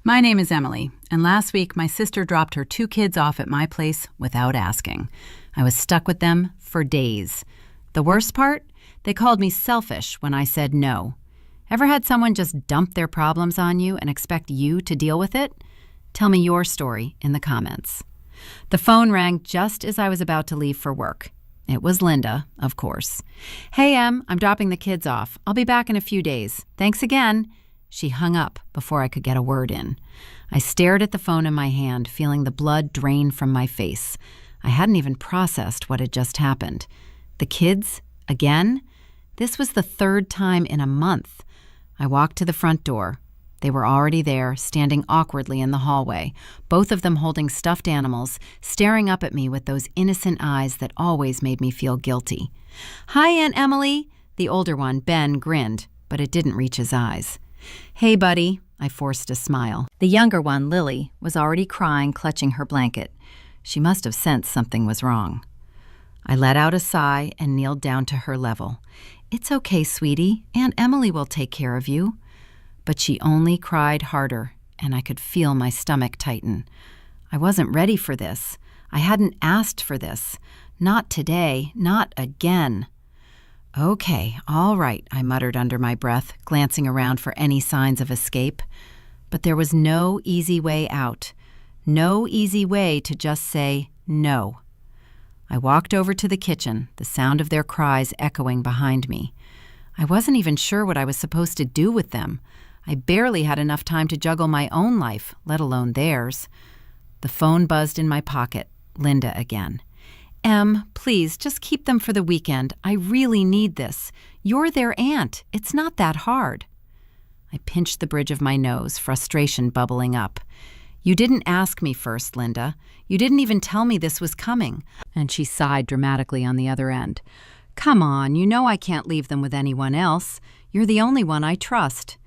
My name is Emily, and last week my sister dropped her 2 kids off at my place without asking. I was stuck with them for days. The worst part? They called me selfish when I said no. Ever had someone just dump their problems on you and expect you to deal with it? Tell me your story in the comments. The phone rang just as I was about to leave for work. It was Linda, of course. "Hey, Em, I'm dropping the kids off. I'll be back in a few days. Thanks again." She hung up before I could get a word in. I stared at the phone in my hand, feeling the blood drain from my face. I hadn't even processed what had just happened. The kids? Again? This was the 3rd time in a month. I walked to the front door. They were already there, standing awkwardly in the hallway, both of them holding stuffed animals, staring up at me with those innocent eyes that always made me feel guilty. "Hi, Aunt Emily." The older one, Ben, grinned, but it didn't reach his eyes. "Hey, buddy." I forced a smile. The younger one, Lily, was already crying, clutching her blanket. She must have sensed something was wrong. I let out a sigh and kneeled down to her level. "It's okay, sweetie. Aunt Emily will take care of you." But she only cried harder, and I could feel my stomach tighten. I wasn't ready for this. I hadn't asked for this. Not today, not again. "Okay, all right," I muttered under my breath, glancing around for any signs of escape. But there was no easy way out. No easy way to just say no. I walked over to the kitchen, the sound of their cries echoing behind me. I wasn't even sure what I was supposed to do with them. I barely had enough time to juggle my own life, let alone theirs. The phone buzzed in my pocket. Linda again. "Em, please, just keep them for the weekend. I really need this. You're their aunt. It's not that hard." I pinched the bridge of my nose, frustration bubbling up. "You didn't ask me first, Linda. You didn't even tell me this was coming." And she sighed dramatically on the other end. "Come on, you know I can't leave them with anyone else. You're the only one I trust."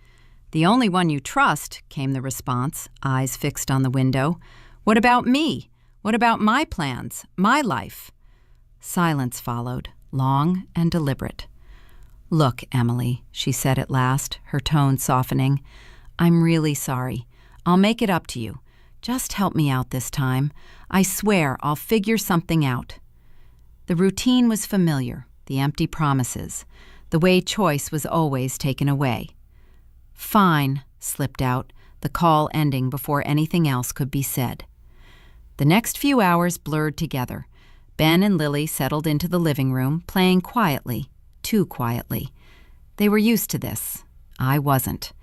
"The only one you trust," came the response, eyes fixed on the window. "What about me? What about my plans, my life?" Silence followed, long and deliberate. "Look, Emily," she said at last, her tone softening. "I'm really sorry. I'll make it up to you. Just help me out this time. I swear I'll figure something out." The routine was familiar, the empty promises, the way choice was always taken away. "Fine," slipped out, the call ending before anything else could be said. The next few hours blurred together. Ben and Lily settled into the living room, playing quietly, too quietly. They were used to this. I wasn't.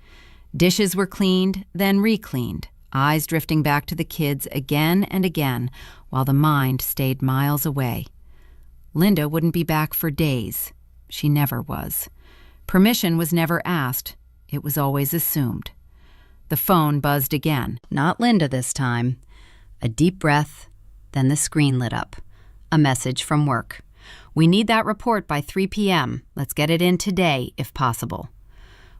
Dishes were cleaned, then re-cleaned, eyes drifting back to the kids again and again, while the mind stayed miles away. Linda wouldn't be back for days. She never was. Permission was never asked. It was always assumed. The phone buzzed again. Not Linda this time. A deep breath, then the screen lit up. A message from work. "We need that report by 3 p.m. Let's get it in today, if possible."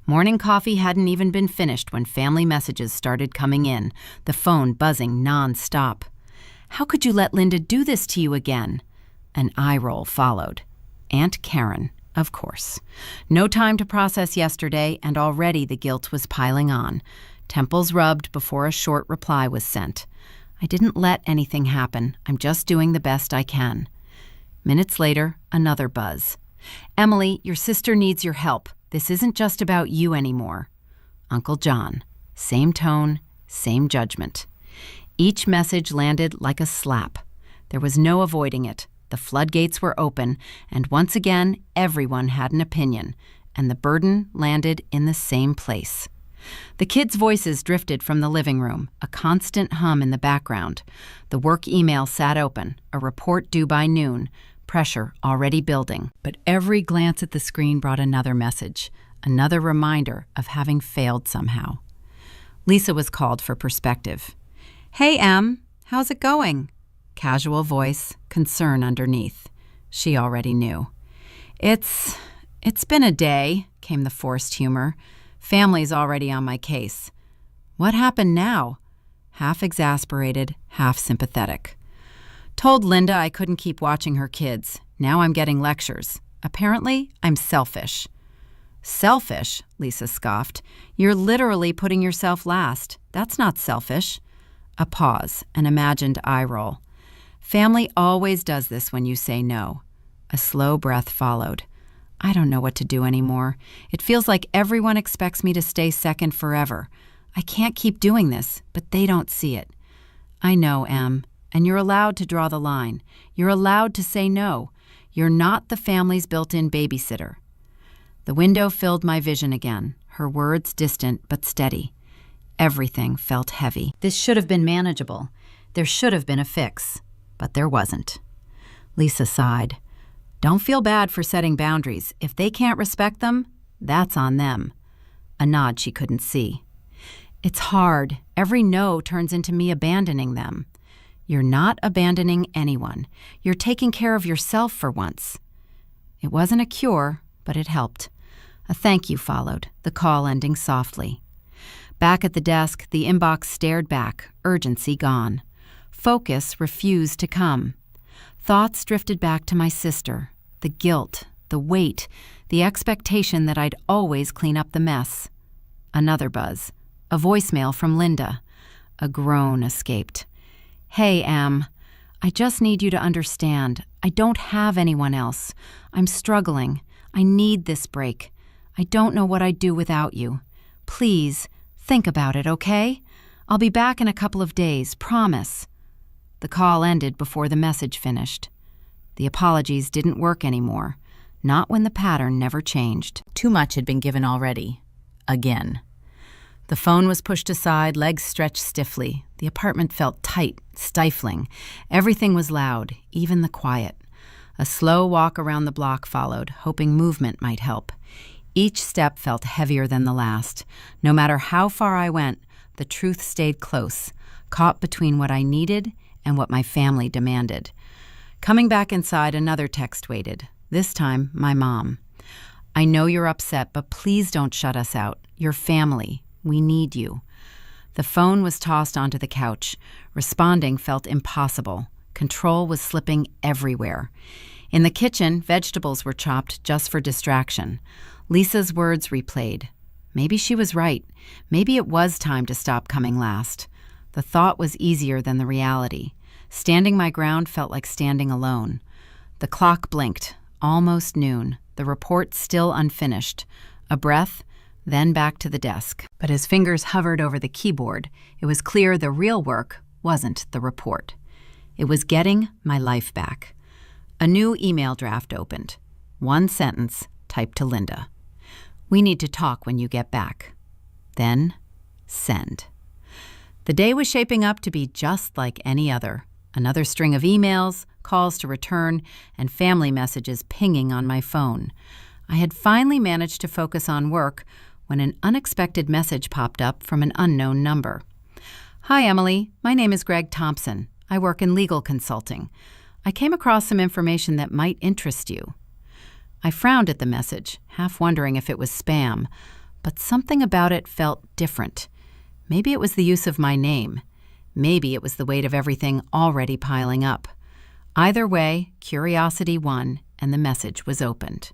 Morning coffee hadn't even been finished when family messages started coming in, the phone buzzing non-stop. "How could you let Linda do this to you again?" An eye roll followed. Aunt Karen, of course. No time to process yesterday, and already the guilt was piling on. Temples rubbed before a short reply was sent. I didn't let anything happen. I'm just doing the best I can. Minutes later, another buzz. "Emily, your sister needs your help. This isn't just about you anymore." Uncle John. Same tone, same judgment. Each message landed like a slap. There was no avoiding it. The floodgates were open, and once again, everyone had an opinion, and the burden landed in the same place. The kids' voices drifted from the living room, a constant hum in the background. The work email sat open, a report due by noon, pressure already building. But every glance at the screen brought another message, another reminder of having failed somehow. Lisa was called for perspective. "Hey, Em, how's it going?" Casual voice, concern underneath. She already knew. It's been a day," came the forced humor. "Family's already on my case." "What happened now?" Half exasperated, half sympathetic. "Told Linda I couldn't keep watching her kids. Now I'm getting lectures. Apparently, I'm selfish." Selfish, Lisa scoffed. You're literally putting yourself last. That's not selfish. A pause, an imagined eye roll. Family always does this when you say no. A slow breath followed. I don't know what to do anymore. It feels like everyone expects me to stay second forever. I can't keep doing this, but they don't see it. I know, Em, and you're allowed to draw the line. You're allowed to say no. You're not the family's built-in babysitter. The window filled my vision again, her words distant but steady. Everything felt heavy. This should have been manageable. There should have been a fix, but there wasn't. Lisa sighed. Don't feel bad for setting boundaries. If they can't respect them, that's on them. A nod she couldn't see. It's hard. Every no turns into me abandoning them. You're not abandoning anyone. You're taking care of yourself for once. It wasn't a cure, but it helped. A thank you followed, the call ending softly. Back at the desk, the inbox stared back, urgency gone. Focus refused to come. Thoughts drifted back to my sister, the guilt, the weight, the expectation that I'd always clean up the mess. Another buzz, a voicemail from Linda. A groan escaped. Hey, Em, I just need you to understand. I don't have anyone else. I'm struggling. I need this break. I don't know what I'd do without you. Please, think about it, okay? I'll be back in a couple of days, promise. The call ended before the message finished. The apologies didn't work anymore, not when the pattern never changed. Too much had been given already. Again. The phone was pushed aside, legs stretched stiffly. The apartment felt tight, stifling. Everything was loud, even the quiet. A slow walk around the block followed, hoping movement might help. Each step felt heavier than the last. No matter how far I went, the truth stayed close, caught between what I needed and what my family demanded. Coming back inside, another text waited. This time, my mom. I know you're upset, but please don't shut us out. You're family. We need you. The phone was tossed onto the couch. Responding felt impossible. Control was slipping everywhere. In the kitchen, vegetables were chopped just for distraction. Lisa's words replayed. Maybe she was right. Maybe it was time to stop coming last. The thought was easier than the reality. Standing my ground felt like standing alone. The clock blinked. Almost noon. The report still unfinished. A breath, then back to the desk. But as fingers hovered over the keyboard, it was clear the real work wasn't the report. It was getting my life back. A new email draft opened. One sentence, typed to Linda. We need to talk when you get back. Then, send. The day was shaping up to be just like any other. Another string of emails, calls to return, and family messages pinging on my phone. I had finally managed to focus on work when an unexpected message popped up from an unknown number. Hi, Emily. My name is Greg Thompson. I work in legal consulting. I came across some information that might interest you. I frowned at the message, half wondering if it was spam, but something about it felt different. Maybe it was the use of my name. Maybe it was the weight of everything already piling up. Either way, curiosity won, and the message was opened.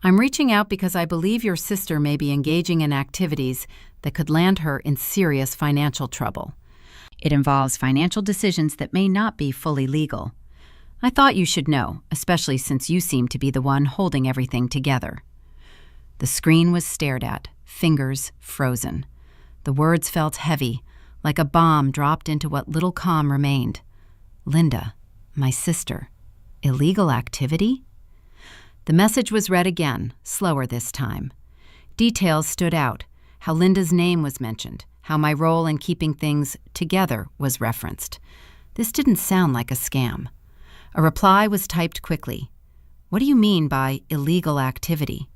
I'm reaching out because I believe your sister may be engaging in activities that could land her in serious financial trouble. It involves financial decisions that may not be fully legal. I thought you should know, especially since you seem to be the one holding everything together. The screen was stared at, fingers frozen. The words felt heavy, like a bomb dropped into what little calm remained. Linda, my sister. Illegal activity? The message was read again, slower this time. Details stood out, how Linda's name was mentioned, how my role in keeping things together was referenced. This didn't sound like a scam. A reply was typed quickly. What do you mean by illegal activity?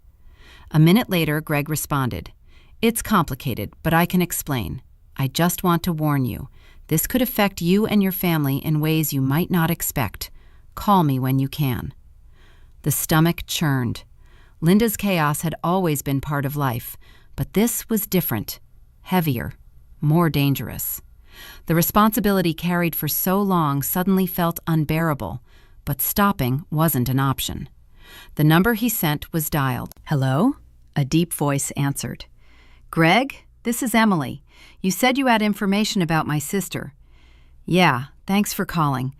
A minute later, Greg responded. It's complicated, but I can explain. I just want to warn you. This could affect you and your family in ways you might not expect. Call me when you can. The stomach churned. Linda's chaos had always been part of life, but this was different, heavier, more dangerous. The responsibility carried for so long suddenly felt unbearable, but stopping wasn't an option. The number he sent was dialed. Hello? A deep voice answered. Greg, this is Emily. You said you had information about my sister. Yeah, thanks for calling.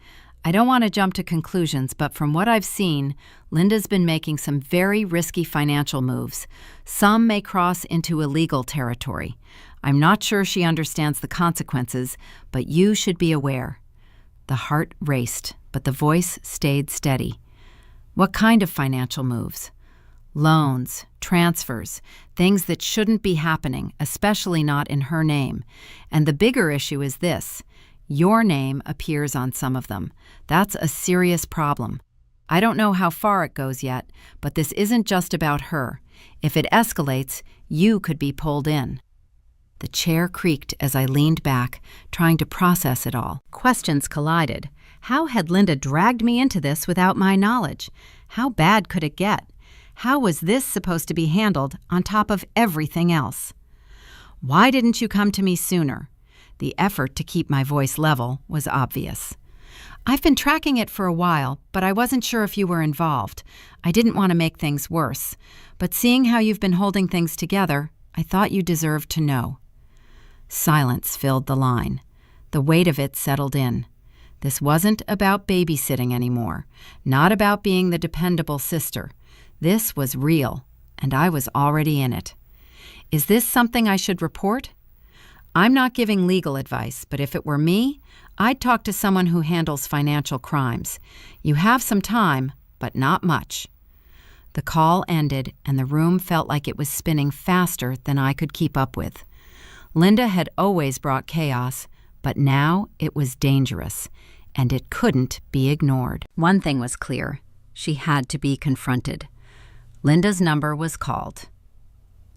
I don't want to jump to conclusions, but from what I've seen, Linda's been making some very risky financial moves. Some may cross into illegal territory. I'm not sure she understands the consequences, but you should be aware. The heart raced, but the voice stayed steady. What kind of financial moves? Loans, transfers, things that shouldn't be happening, especially not in her name. And the bigger issue is this. Your name appears on some of them. That's a serious problem. I don't know how far it goes yet, but this isn't just about her. If it escalates, you could be pulled in. The chair creaked as I leaned back, trying to process it all. Questions collided. How had Linda dragged me into this without my knowledge? How bad could it get? How was this supposed to be handled on top of everything else? Why didn't you come to me sooner? The effort to keep my voice level was obvious. I've been tracking it for a while, but I wasn't sure if you were involved. I didn't want to make things worse. But seeing how you've been holding things together, I thought you deserved to know. Silence filled the line. The weight of it settled in. This wasn't about babysitting anymore, not about being the dependable sister. This was real, and I was already in it. Is this something I should report? I'm not giving legal advice, but if it were me, I'd talk to someone who handles financial crimes. You have some time, but not much. The call ended, and the room felt like it was spinning faster than I could keep up with. Linda had always brought chaos, but now it was dangerous, and it couldn't be ignored. One thing was clear. She had to be confronted. Linda's number was called.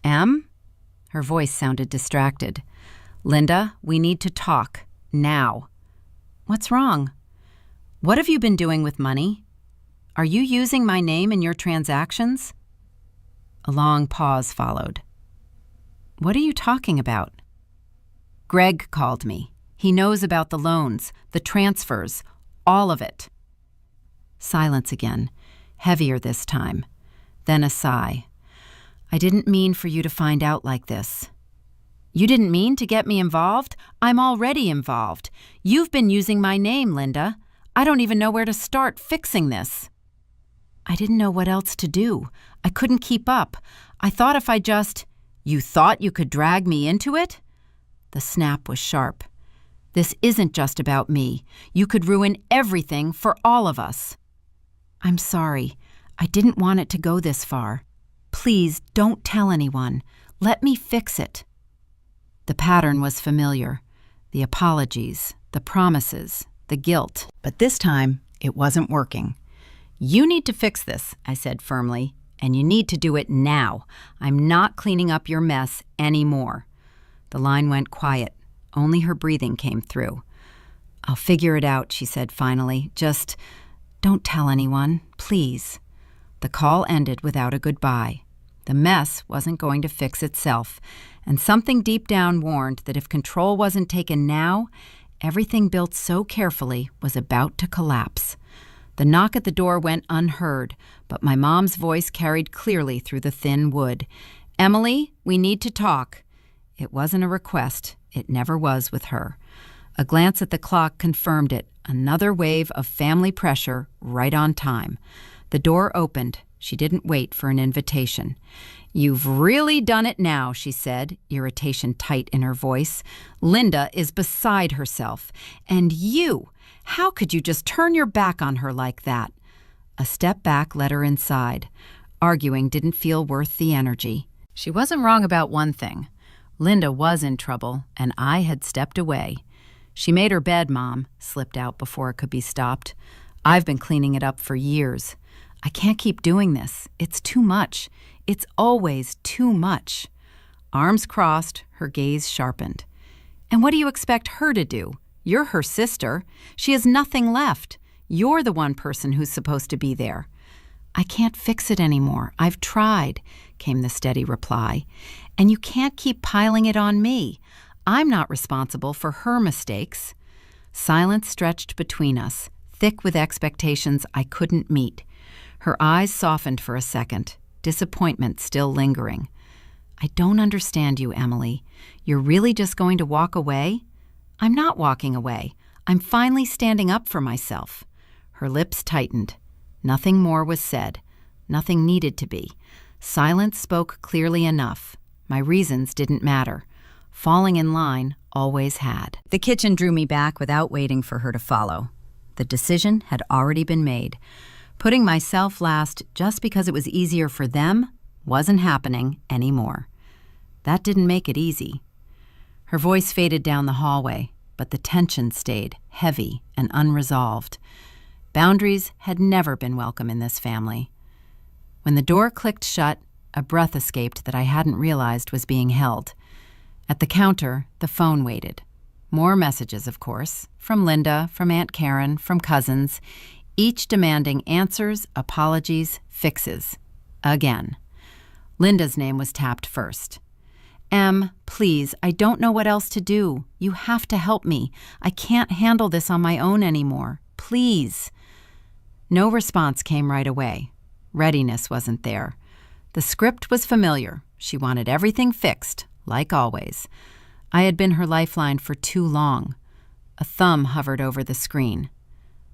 Em? Her voice sounded distracted. Linda, we need to talk. Now. What's wrong? What have you been doing with money? Are you using my name in your transactions? A long pause followed. What are you talking about? Greg called me. He knows about the loans, the transfers, all of it. Silence again, heavier this time. Then a sigh. I didn't mean for you to find out like this. You didn't mean to get me involved? I'm already involved. You've been using my name, Linda. I don't even know where to start fixing this. I didn't know what else to do. I couldn't keep up. I thought if I just... You thought you could drag me into it? The snap was sharp. This isn't just about me. You could ruin everything for all of us. I'm sorry. I didn't want it to go this far. Please don't tell anyone. Let me fix it. The pattern was familiar. The apologies, the promises, the guilt. But this time, it wasn't working. You need to fix this, I said firmly, and you need to do it now. I'm not cleaning up your mess anymore. The line went quiet. Only her breathing came through. I'll figure it out, she said finally. Just don't tell anyone, please. The call ended without a goodbye. The mess wasn't going to fix itself, and something deep down warned that if control wasn't taken now, everything built so carefully was about to collapse. The knock at the door went unheard, but my mom's voice carried clearly through the thin wood. Emily, we need to talk. It wasn't a request. It never was with her. A glance at the clock confirmed it. Another wave of family pressure right on time. The door opened. She didn't wait for an invitation. You've really done it now, she said, irritation tight in her voice. Linda is beside herself. And you, how could you just turn your back on her like that? A step back led her inside. Arguing didn't feel worth the energy. She wasn't wrong about one thing. Linda was in trouble, and I had stepped away. She made her bed, Mom, slipped out before it could be stopped. I've been cleaning it up for years. I can't keep doing this. It's too much. It's always too much. Arms crossed, her gaze sharpened. And what do you expect her to do? You're her sister. She has nothing left. You're the one person who's supposed to be there. I can't fix it anymore. I've tried, came the steady reply. And you can't keep piling it on me. I'm not responsible for her mistakes. Silence stretched between us, thick with expectations I couldn't meet. Her eyes softened for a second. disappointment still lingering. I don't understand you, Emily. You're really just going to walk away? I'm not walking away. I'm finally standing up for myself. Her lips tightened. Nothing more was said. Nothing needed to be. Silence spoke clearly enough. My reasons didn't matter. Falling in line always had. The kitchen drew me back without waiting for her to follow. The decision had already been made. Putting myself last just because it was easier for them wasn't happening anymore. That didn't make it easy. Her voice faded down the hallway, but the tension stayed, heavy and unresolved. Boundaries had never been welcome in this family. When the door clicked shut, a breath escaped that I hadn't realized was being held. At the counter, the phone waited. More messages, of course, from Linda, from Aunt Karen, from cousins, each demanding answers, apologies, fixes. Again. Linda's name was tapped first. Em, please, I don't know what else to do. You have to help me. I can't handle this on my own anymore. Please. No response came right away. Readiness wasn't there. The script was familiar. She wanted everything fixed, like always. I had been her lifeline for too long. A thumb hovered over the screen.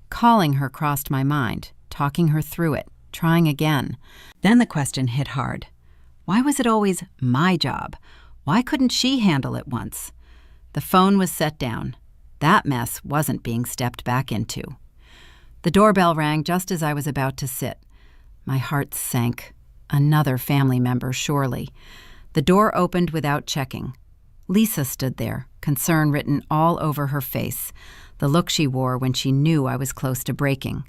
Calling her crossed my mind, talking her through it, trying again. Then the question hit hard. Why was it always my job? Why couldn't she handle it once? The phone was set down. That mess wasn't being stepped back into. The doorbell rang just as I was about to sit. My heart sank. Another family member, surely. The door opened without checking. Lisa stood there, concern written all over her face, the look she wore when she knew I was close to breaking.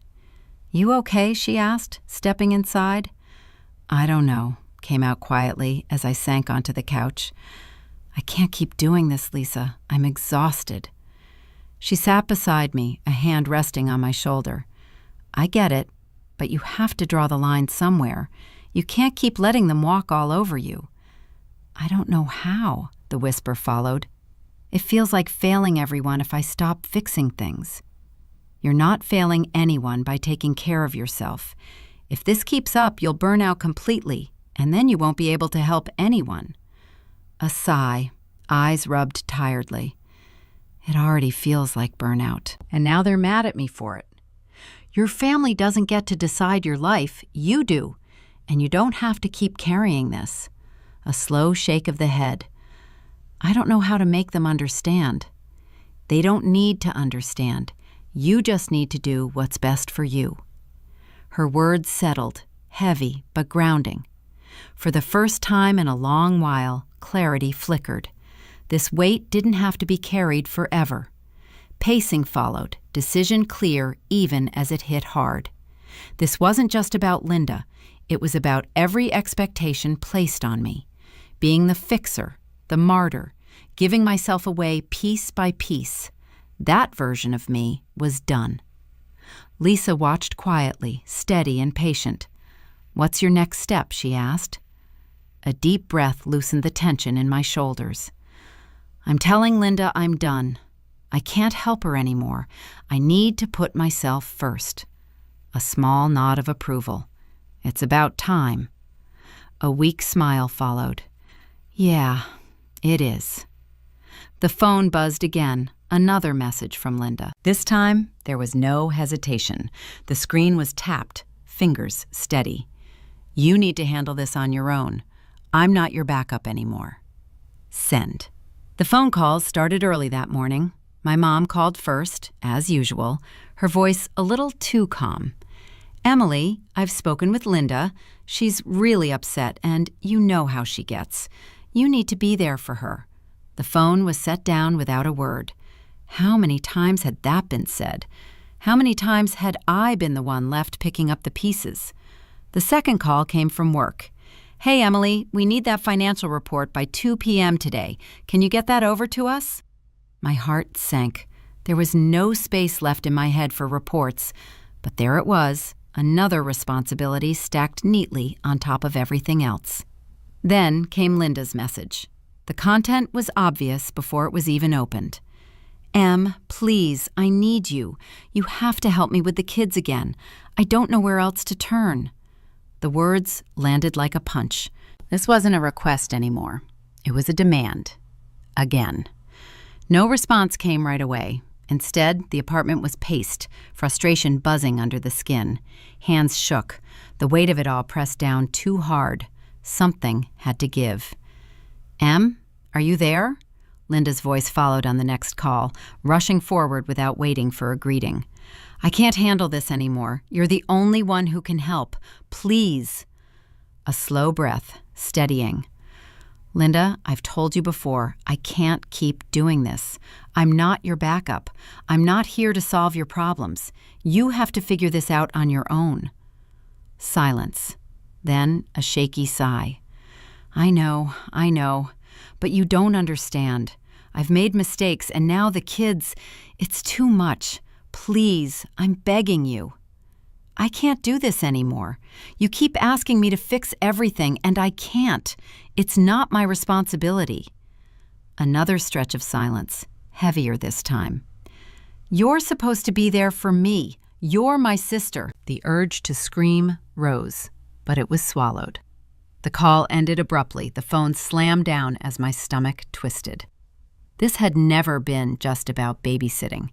You okay? She asked, stepping inside. I don't know, came out quietly as I sank onto the couch. I can't keep doing this, Lisa. I'm exhausted. She sat beside me, a hand resting on my shoulder. I get it, but you have to draw the line somewhere. You can't keep letting them walk all over you. I don't know how, the whisper followed. It feels like failing everyone if I stop fixing things. You're not failing anyone by taking care of yourself. If this keeps up, you'll burn out completely, and then you won't be able to help anyone. A sigh, eyes rubbed tiredly. It already feels like burnout, and now they're mad at me for it. Your family doesn't get to decide your life, you do, and you don't have to keep carrying this. A slow shake of the head. I don't know how to make them understand. They don't need to understand. You just need to do what's best for you. Her words settled, heavy but grounding. For the first time in a long while, clarity flickered. This weight didn't have to be carried forever. Pacing followed, decision clear even as it hit hard. This wasn't just about Linda. It was about every expectation placed on me. Being the fixer, the martyr, giving myself away piece by piece. That version of me was done. Lisa watched quietly, steady and patient. What's your next step? She asked. A deep breath loosened the tension in my shoulders. I'm telling Linda I'm done. I can't help her anymore. I need to put myself first. A small nod of approval. It's about time. A weak smile followed. Yeah, it is. The phone buzzed again, another message from Linda. This time, there was no hesitation. The screen was tapped, fingers steady. You need to handle this on your own. I'm not your backup anymore. Send. The phone calls started early that morning. My mom called first, as usual, her voice a little too calm. Emily, I've spoken with Linda. She's really upset, and you know how she gets. You need to be there for her. The phone was set down without a word. How many times had that been said? How many times had I been the one left picking up the pieces? The second call came from work. Hey, Emily, we need that financial report by 2 p.m. today. Can you get that over to us? My heart sank. There was no space left in my head for reports, but there it was, another responsibility stacked neatly on top of everything else. Then came Linda's message. The content was obvious before it was even opened. Em, please, I need you. You have to help me with the kids again. I don't know where else to turn. The words landed like a punch. This wasn't a request anymore. It was a demand. Again. No response came right away. Instead, the apartment was paced, frustration buzzing under the skin. Hands shook, the weight of it all pressed down too hard. Something had to give. Em, are you there? Linda's voice followed on the next call, rushing forward without waiting for a greeting. I can't handle this anymore. You're the only one who can help. Please. A slow breath, steadying. Linda, I've told you before, I can't keep doing this. I'm not your backup. I'm not here to solve your problems. You have to figure this out on your own. Silence. Then a shaky sigh. I know, but you don't understand. I've made mistakes, and now the kids, it's too much. Please, I'm begging you. I can't do this anymore. You keep asking me to fix everything, and I can't. It's not my responsibility. Another stretch of silence, heavier this time. You're supposed to be there for me. You're my sister. The urge to scream rose, but it was swallowed. The call ended abruptly. The phone slammed down as my stomach twisted. This had never been just about babysitting.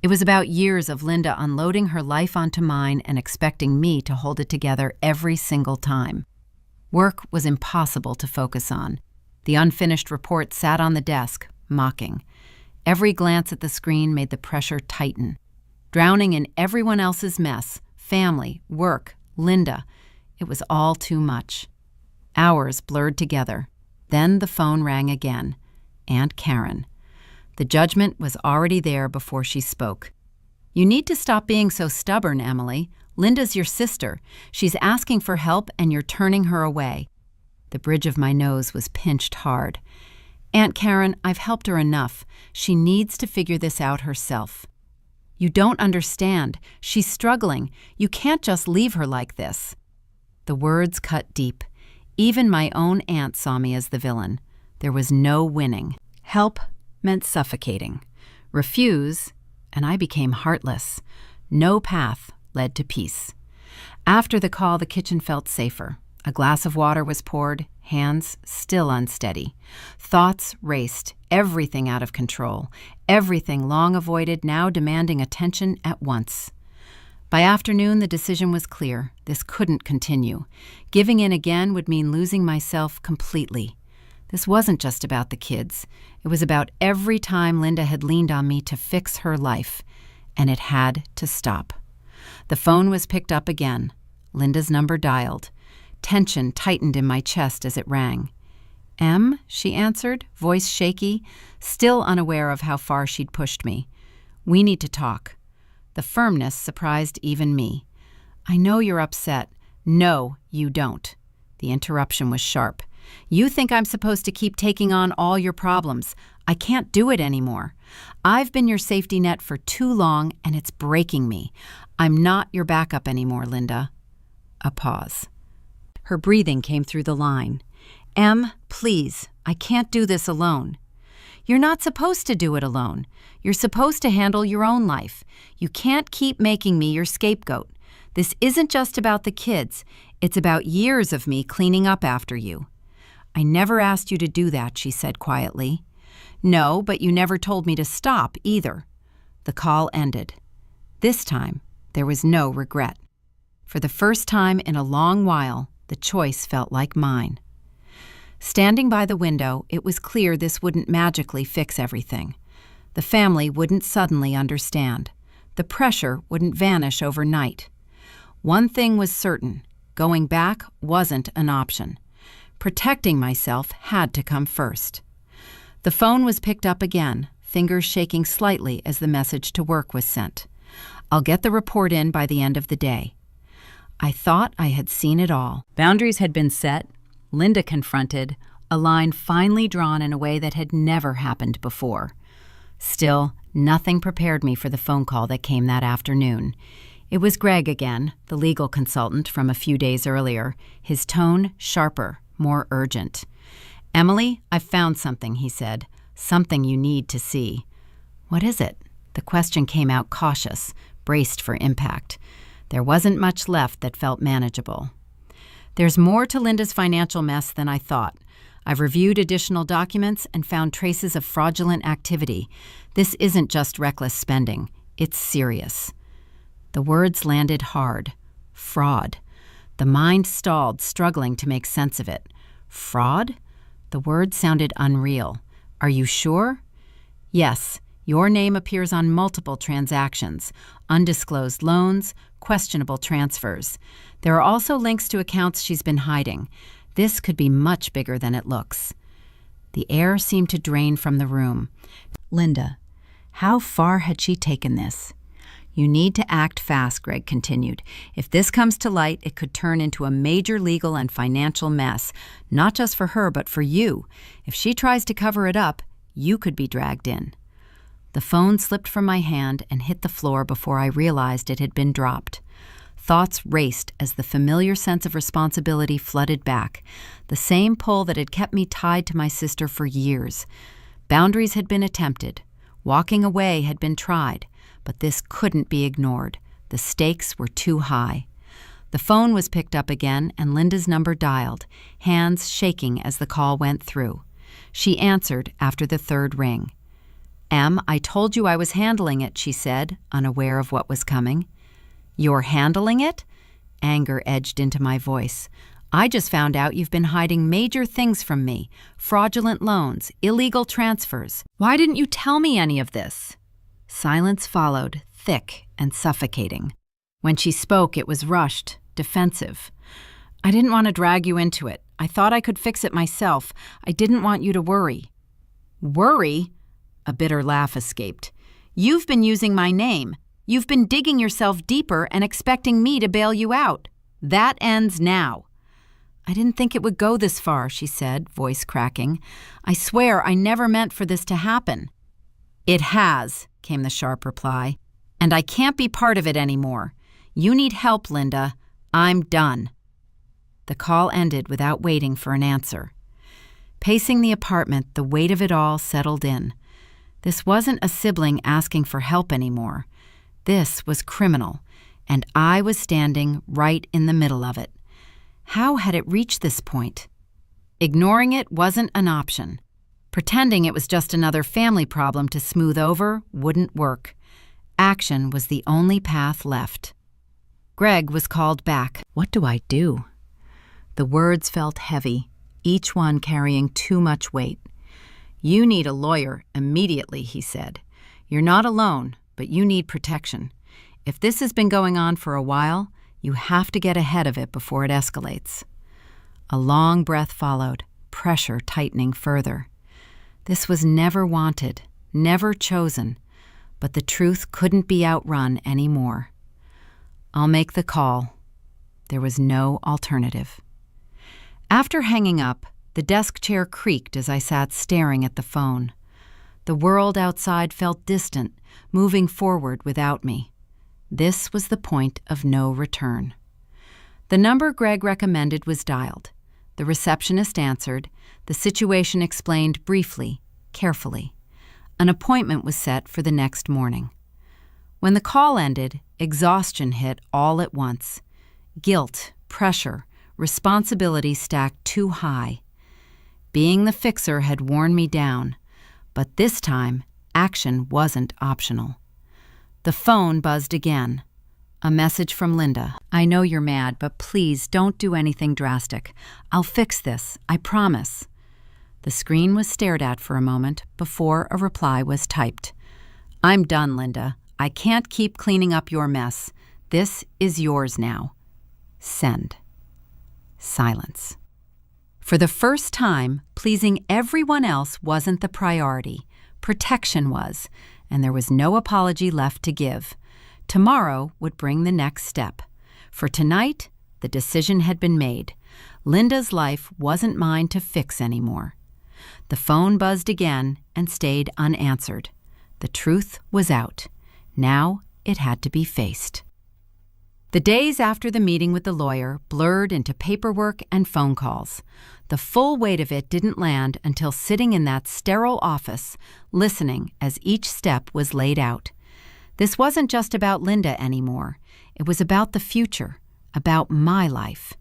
It was about years of Linda unloading her life onto mine and expecting me to hold it together every single time. Work was impossible to focus on. The unfinished report sat on the desk, mocking. Every glance at the screen made the pressure tighten. Drowning in everyone else's mess, family, work, Linda, it was all too much. Hours blurred together. Then the phone rang again. Aunt Karen. The judgment was already there before she spoke. You need to stop being so stubborn, Emily. Linda's your sister. She's asking for help and you're turning her away. The bridge of my nose was pinched hard. Aunt Karen, I've helped her enough. She needs to figure this out herself. You don't understand. She's struggling. You can't just leave her like this. The words cut deep. Even my own aunt saw me as the villain. There was no winning. Help meant suffocating. Refuse, and I became heartless. No path led to peace. After the call, the kitchen felt safer. A glass of water was poured, hands still unsteady. Thoughts raced, everything out of control. Everything long avoided, now demanding attention at once. By afternoon, the decision was clear. This couldn't continue. Giving in again would mean losing myself completely. This wasn't just about the kids. It was about every time Linda had leaned on me to fix her life, and it had to stop. The phone was picked up again. Linda's number dialed. Tension tightened in my chest as it rang. Em, she answered, voice shaky, still unaware of how far she'd pushed me. We need to talk. The firmness surprised even me. I know you're upset. No, you don't. The interruption was sharp. You think I'm supposed to keep taking on all your problems. I can't do it anymore. I've been your safety net for too long, and it's breaking me. I'm not your backup anymore, Linda. A pause. Her breathing came through the line. Em, please, I can't do this alone. You're not supposed to do it alone. You're supposed to handle your own life. You can't keep making me your scapegoat. This isn't just about the kids. It's about years of me cleaning up after you. I never asked you to do that, she said quietly. No, but you never told me to stop either. The call ended. This time, there was no regret. For the first time in a long while, the choice felt like mine. Standing by the window, it was clear this wouldn't magically fix everything. The family wouldn't suddenly understand. The pressure wouldn't vanish overnight. One thing was certain, going back wasn't an option. Protecting myself had to come first. The phone was picked up again, fingers shaking slightly as the message to work was sent. I'll get the report in by the end of the day. I thought I had seen it all. Boundaries had been set, Linda confronted, a line finally drawn in a way that had never happened before. Still, nothing prepared me for the phone call that came that afternoon. It was Greg again, the legal consultant from a few days earlier, his tone sharper, more urgent. Emily, I've found something, he said. Something you need to see. What is it? The question came out cautious, braced for impact. There wasn't much left that felt manageable. There's more to Linda's financial mess than I thought. I've reviewed additional documents and found traces of fraudulent activity. This isn't just reckless spending. It's serious. The words landed hard. Fraud. The mind stalled, struggling to make sense of it. Fraud? The word sounded unreal. Are you sure? Yes. Your name appears on multiple transactions, undisclosed loans, questionable transfers. There are also links to accounts she's been hiding. This could be much bigger than it looks. The air seemed to drain from the room. Linda, how far had she taken this? You need to act fast, Greg continued. If this comes to light, it could turn into a major legal and financial mess, not just for her, but for you. If she tries to cover it up, you could be dragged in. The phone slipped from my hand and hit the floor before I realized it had been dropped. Thoughts raced as the familiar sense of responsibility flooded back, the same pull that had kept me tied to my sister for years. Boundaries had been attempted. Walking away had been tried, but this couldn't be ignored. The stakes were too high. The phone was picked up again and Linda's number dialed, hands shaking as the call went through. She answered after the third ring. Em, I told you I was handling it, she said, unaware of what was coming. You're handling it? Anger edged into my voice. I just found out you've been hiding major things from me. Fraudulent loans, illegal transfers. Why didn't you tell me any of this? Silence followed, thick and suffocating. When she spoke, it was rushed, defensive. I didn't want to drag you into it. I thought I could fix it myself. I didn't want you to worry. Worry? A bitter laugh escaped. You've been using my name. You've been digging yourself deeper and expecting me to bail you out. That ends now. I didn't think it would go this far, she said, voice cracking. I swear I never meant for this to happen. It has, came the sharp reply, and I can't be part of it anymore. You need help, Linda. I'm done. The call ended without waiting for an answer. Pacing the apartment, the weight of it all settled in. This wasn't a sibling asking for help anymore. This was criminal, and I was standing right in the middle of it. How had it reached this point? Ignoring it wasn't an option. Pretending it was just another family problem to smooth over wouldn't work. Action was the only path left. Greg was called back. What do I do? The words felt heavy, each one carrying too much weight. You need a lawyer immediately, he said. You're not alone, but you need protection. If this has been going on for a while, you have to get ahead of it before it escalates. A long breath followed, pressure tightening further. This was never wanted, never chosen, but the truth couldn't be outrun anymore. I'll make the call. There was no alternative. After hanging up, the desk chair creaked as I sat staring at the phone. The world outside felt distant, moving forward without me. This was the point of no return. The number Greg recommended was dialed. The receptionist answered. The situation explained briefly, carefully. An appointment was set for the next morning. When the call ended, exhaustion hit all at once. Guilt, pressure, responsibility stacked too high. Being the fixer had worn me down, but this time, action wasn't optional. The phone buzzed again. A message from Linda. I know you're mad, but please don't do anything drastic. I'll fix this, I promise. The screen was stared at for a moment before a reply was typed. I'm done, Linda. I can't keep cleaning up your mess. This is yours now. Send. Silence. For the first time, pleasing everyone else wasn't the priority. Protection was, and there was no apology left to give. Tomorrow would bring the next step. For tonight, the decision had been made. Linda's life wasn't mine to fix anymore. The phone buzzed again and stayed unanswered. The truth was out. Now it had to be faced. The days after the meeting with the lawyer blurred into paperwork and phone calls. The full weight of it didn't land until sitting in that sterile office, listening as each step was laid out. This wasn't just about Linda anymore. It was about the future, about my life.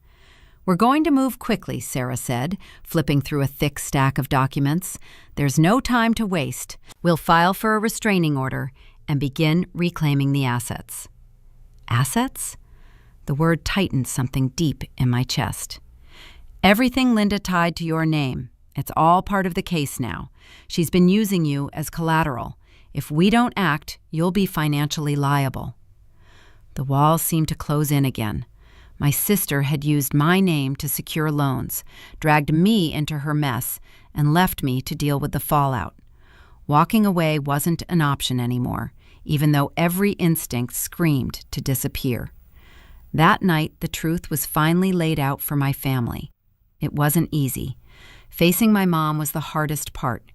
"We're going to move quickly," Sarah said, flipping through a thick stack of documents. "There's no time to waste. We'll file for a restraining order and begin reclaiming the assets." Assets? The word tightened something deep in my chest. "Everything Linda tied to your name. It's all part of the case now. She's been using you as collateral. If we don't act, you'll be financially liable." The walls seemed to close in again. My sister had used my name to secure loans, dragged me into her mess, and left me to deal with the fallout. Walking away wasn't an option anymore, even though every instinct screamed to disappear. That night, the truth was finally laid out for my family. It wasn't easy. Facing my mom was the hardest part.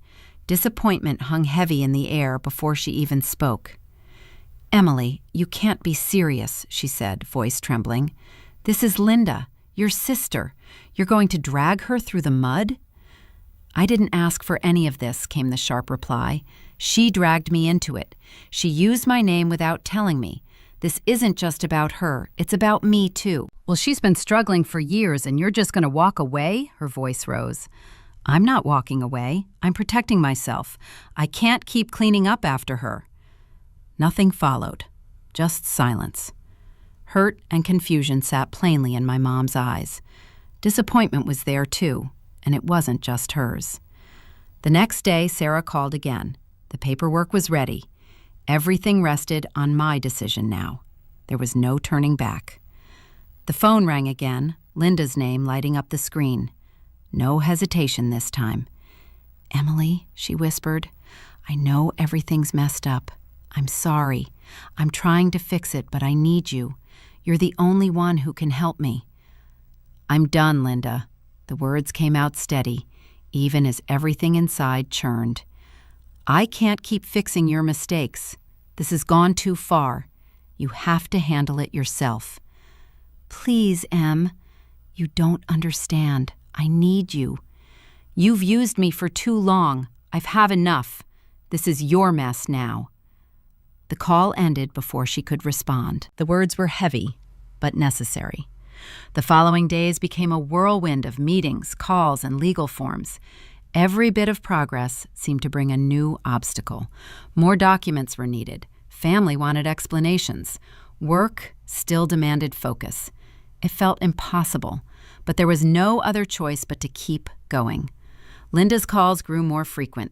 Disappointment hung heavy in the air before she even spoke. "Emily, you can't be serious," she said, voice trembling. "This is Linda, your sister. You're going to drag her through the mud?" "I didn't ask for any of this," came the sharp reply. "She dragged me into it. She used my name without telling me. This isn't just about her. It's about me, too." "Well, she's been struggling for years, and you're just going to walk away?" Her voice rose. "I'm not walking away. I'm protecting myself. I can't keep cleaning up after her." Nothing followed. Just silence. Hurt and confusion sat plainly in my mom's eyes. Disappointment was there, too, and it wasn't just hers. The next day, Sarah called again. The paperwork was ready. Everything rested on my decision now. There was no turning back. The phone rang again, Linda's name lighting up the screen. No hesitation this time. "Emily," she whispered, "I know everything's messed up. I'm sorry. I'm trying to fix it, but I need you. You're the only one who can help me." "I'm done, Linda." The words came out steady, even as everything inside churned. "I can't keep fixing your mistakes. This has gone too far. You have to handle it yourself." "Please, Em. You don't understand. I need you. You've used me for too long. I've had enough. This is your mess now." The call ended before she could respond. The words were heavy, but necessary. The following days became a whirlwind of meetings, calls, and legal forms. Every bit of progress seemed to bring a new obstacle. More documents were needed. Family wanted explanations. Work still demanded focus. It felt impossible, but there was no other choice but to keep going. Linda's calls grew more frequent.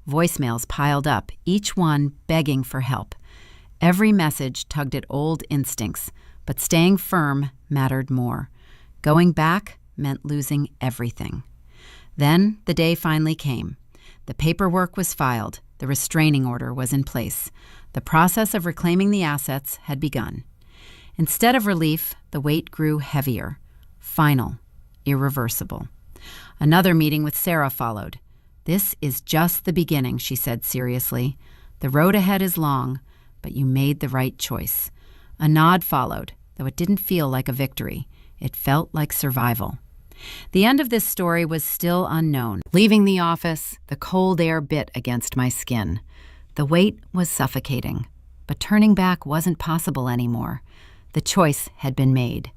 Voicemails piled up, each one begging for help. Every message tugged at old instincts, but staying firm mattered more. Going back meant losing everything. Then the day finally came. The paperwork was filed. The restraining order was in place. The process of reclaiming the assets had begun. Instead of relief, the weight grew heavier. Final. Irreversible. Another meeting with Sarah followed. "This is just the beginning," she said seriously. "The road ahead is long, but you made the right choice." A nod followed, though it didn't feel like a victory. It felt like survival. The end of this story was still unknown. Leaving the office, the cold air bit against my skin. The weight was suffocating, but turning back wasn't possible anymore. The choice had been made.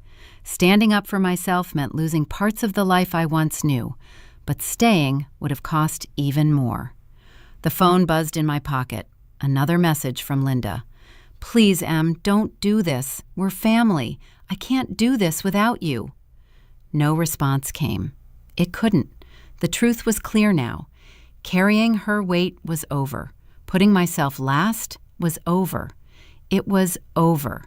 Standing up for myself meant losing parts of the life I once knew, but staying would have cost even more. The phone buzzed in my pocket. Another message from Linda. "Please, Em, don't do this. We're family. I can't do this without you." No response came. It couldn't. The truth was clear now. Carrying her weight was over. Putting myself last was over. It was over.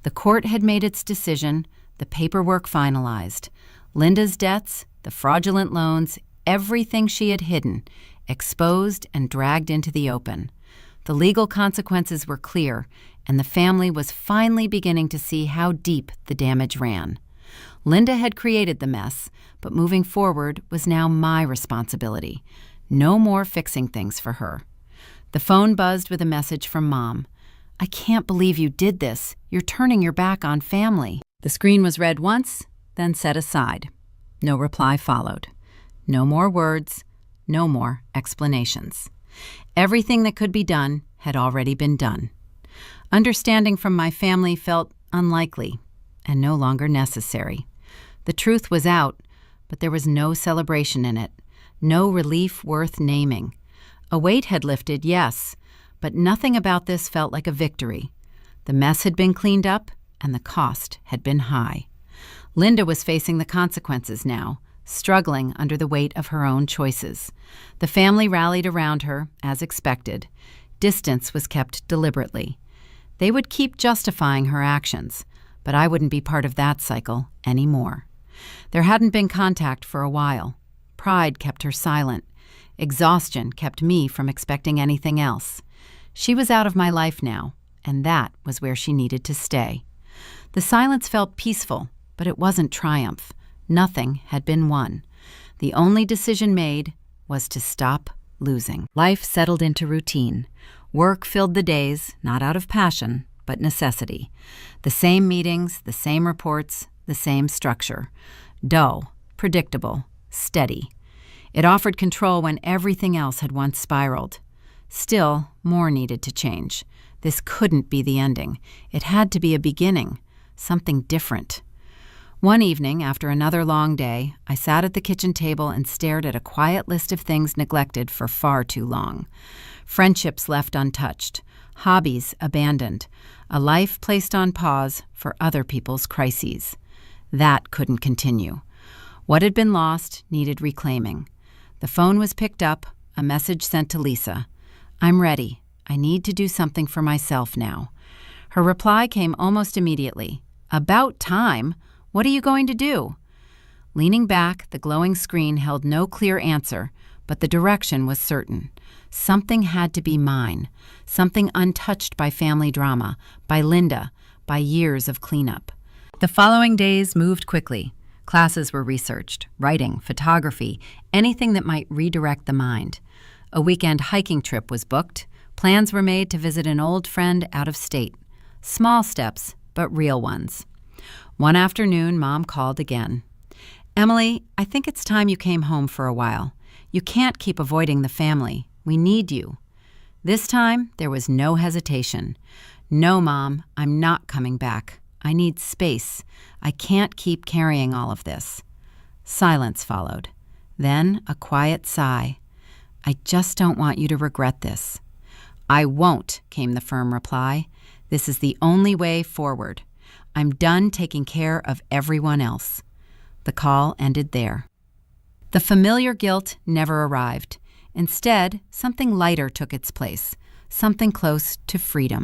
The court had made its decision, the paperwork finalized. Linda's debts, the fraudulent loans, everything she had hidden, exposed and dragged into the open. The legal consequences were clear, and the family was finally beginning to see how deep the damage ran. Linda had created the mess, but moving forward was now my responsibility. No more fixing things for her. The phone buzzed with a message from Mom. "I can't believe you did this. You're turning your back on family." The screen was read once, then set aside. No reply followed. No more words, no more explanations. Everything that could be done had already been done. Understanding from my family felt unlikely and no longer necessary. The truth was out, but there was no celebration in it, no relief worth naming. A weight had lifted, yes, but nothing about this felt like a victory. The mess had been cleaned up, and the cost had been high. Linda was facing the consequences now, struggling under the weight of her own choices. The family rallied around her, as expected. Distance was kept deliberately. They would keep justifying her actions, but I wouldn't be part of that cycle anymore. There hadn't been contact for a while. Pride kept her silent. Exhaustion kept me from expecting anything else. She was out of my life now, and that was where she needed to stay. The silence felt peaceful, but it wasn't triumph. Nothing had been won. The only decision made was to stop losing. Life settled into routine. Work filled the days, not out of passion, but necessity. The same meetings, the same reports, the same structure. Dull, predictable, steady. It offered control when everything else had once spiraled. Still, more needed to change. This couldn't be the ending. It had to be a beginning, something different. One evening, after another long day, I sat at the kitchen table and stared at a quiet list of things neglected for far too long. Friendships left untouched, hobbies abandoned, a life placed on pause for other people's crises. That couldn't continue. What had been lost needed reclaiming. The phone was picked up, a message sent to Lisa. "I'm ready. I need to do something for myself now." Her reply came almost immediately. "About time? What are you going to do?" Leaning back, the glowing screen held no clear answer, but the direction was certain. Something had to be mine, something untouched by family drama, by Linda, by years of cleanup. The following days moved quickly. Classes were researched, writing, photography, anything that might redirect the mind. A weekend hiking trip was booked. Plans were made to visit an old friend out of state. Small steps, but real ones. One afternoon, Mom called again. "Emily, I think it's time you came home for a while. You can't keep avoiding the family. We need you." This time, there was no hesitation. "No, Mom, I'm not coming back. I need space. I can't keep carrying all of this." Silence followed. Then a quiet sigh. "I just don't want you to regret this." "I won't," came the firm reply. "This is the only way forward. I'm done taking care of everyone else." The call ended there. The familiar guilt never arrived. Instead, something lighter took its place, something close to freedom.